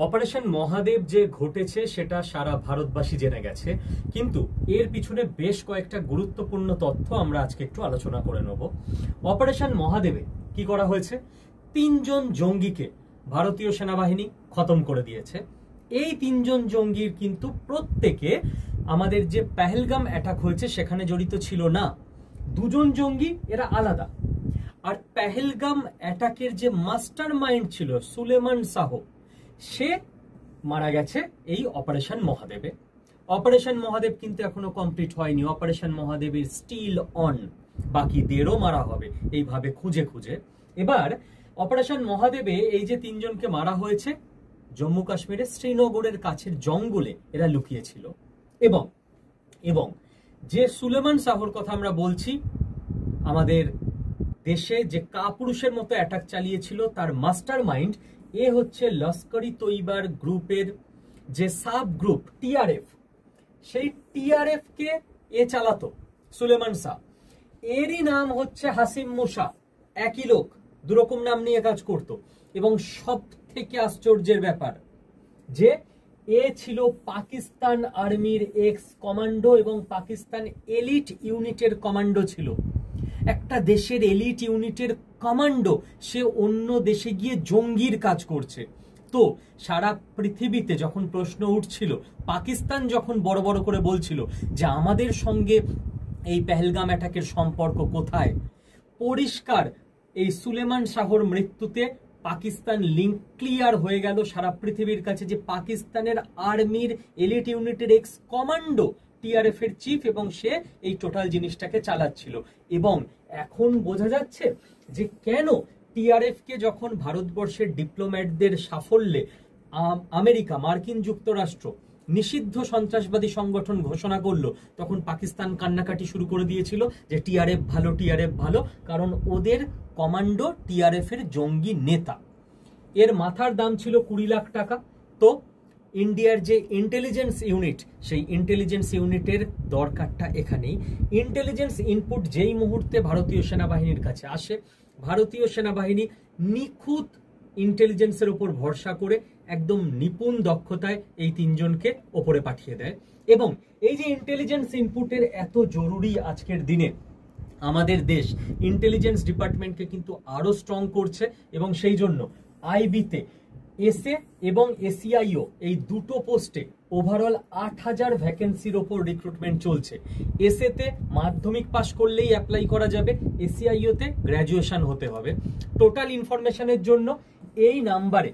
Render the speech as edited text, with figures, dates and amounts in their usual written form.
Operation Mahadev যে ঘটেছে সেটা সারা ভারতবাসী জেনে গেছে, কিন্তু এর পিছনে বেশ কয়েকটা গুরুত্বপূর্ণ তথ্য আমরা আজকে একটু আলোচনা করে নেব। অপারেশন মহাদেবে কি করা হয়েছে? 3 জন জঙ্গিকে ভারতীয় সেনাবাহিনী খতম করে দিয়েছে। এই 3 জন জঙ্গির কিন্তু প্রত্যেকে আমাদের যে পেহেলগাম অ্যাটাক হয়েছে সেখানে জড়িত ছিল না। 2 জন জঙ্গি এরা আলাদা। আর পেহেলগাম অ্যাটাকের যে মাস্টার মাইন্ড ছিল সুলেমান শাহ, সে মারা গেছে এই অপারেশন মহাদেবে। অপারেশন মহাদেব কিন্তু এখনো কমপ্লিট হয়নি। অপারেশন মহাদেবের স্টিল অন, বাকি 1.5 মারা হবে এইভাবে খুঁজে খুঁজে। এবার অপারেশন মহাদেবে এই যে 3 জনকে মারা হয়েছে, জম্মু কাশ্মীরের শ্রীনগরের কাছের জঙ্গলে এরা লুকিয়েছিল। এবং এবং যে সুলেমান শাহর কথা আমরা বলছি, আমাদের দেশে যে কাপুরুষের মতো অ্যাটাক চালিয়েছিল, তার মাস্টার মাইন্ড এ হচ্ছে লস্করি তৈবার গ্রুপের যে সাব গ্রুপ টিআরএফ, সেই টিআরএফ কে এ চালাতো সুলেমান শাহ। এরই নাম হচ্ছে হাসিম মুসা, একই লোক, দুরকম নাম নিয়ে কাজ করত। এবং সব থেকে আশ্চর্যের ব্যাপার যে এ ছিল পাকিস্তান আর্মির এক্স কমান্ডো এবং পাকিস্তান এলিট ইউনিটের কমান্ডো ছিল। একটা দেশের এলিট ইউনিটের কমান্ডো, সে অন্য দেশে গিয়ে জঙ্গির কাজ করছে। তো সারা পৃথিবীতে যখন প্রশ্ন উঠছিল, পাকিস্তান যখন বড় বড় করে বলছিল যে আমাদের সঙ্গে এই পেহেলগাম অ্যাটাকের সম্পর্ক কোথায়, পরিষ্কার এই সুলেমান শাহর মৃত্যুতে পাকিস্তান লিঙ্ক ক্লিয়ার হয়ে গেল সারা পৃথিবীর কাছে যে পাকিস্তানের আর্মির এলিট ইউনিটের এক্স কমান্ডো টিআরএফ এর চিফ, এবং সে এই টোটাল জিনিসটাকে চালাচ্ছিল। এবং এখন বোঝা যাচ্ছে যে কেন টিআরএফ কে যখন ভারতবর্ষের ডিপ্লোম্যাটদের সাফল্যে আমেরিকা, মার্কিন যুক্তরাষ্ট্র নিষিদ্ধ সন্ত্রাসবাদী সংগঠন ঘোষণা করলো, তখন পাকিস্তান কান্নাকাটি শুরু করে দিয়েছিল যে টিআরএফ ভালো, টিআরএফ ভালো, কারণ ওদের কমান্ডো টিআরএফ এর জঙ্গি নেতা। এর মাথার দাম ছিল 20 লাখ টাকা। তো ইন্ডিয়ার যে ইন্টেলিজেন্স ইউনিট, সেই ইন্টেলিজেন্স ইউনিটের দরকারটা এখানেই। ইন্টেলিজেন্স ইনপুট যেই মুহূর্তে ভারতীয় সেনাবাহিনীর কাছে আসে, ভারতীয় সেনাবাহিনী নিখুঁত ইন্টেলিজেন্সের উপর ভরসা করে একদম নিপুণ দক্ষতায় এই 3 জনকে ওপরে পাঠিয়ে দেয়। এবং এই যে ইন্টেলিজেন্স ইনপুটের এত জরুরি আজকের দিনে, আমাদের দেশ ইন্টেলিজেন্স ডিপার্টমেন্টকে কিন্তু আরো স্ট্রং করছে। এবং সেই জন্য আইবিতে এসএ এবং এসিআইও এই দুটো পোস্টে ওভারঅল 8000 ভ্যাকেন্সির ওপর রিক্রুটমেন্ট চলছে। এসএতে মাধ্যমিক পাশ করলেই অ্যাপ্লাই করা যাবে, এসিআইওতে গ্র্যাজুয়েশন হতে হবে। টোটাল ইনফরমেশনের জন্য এই নাম্বারে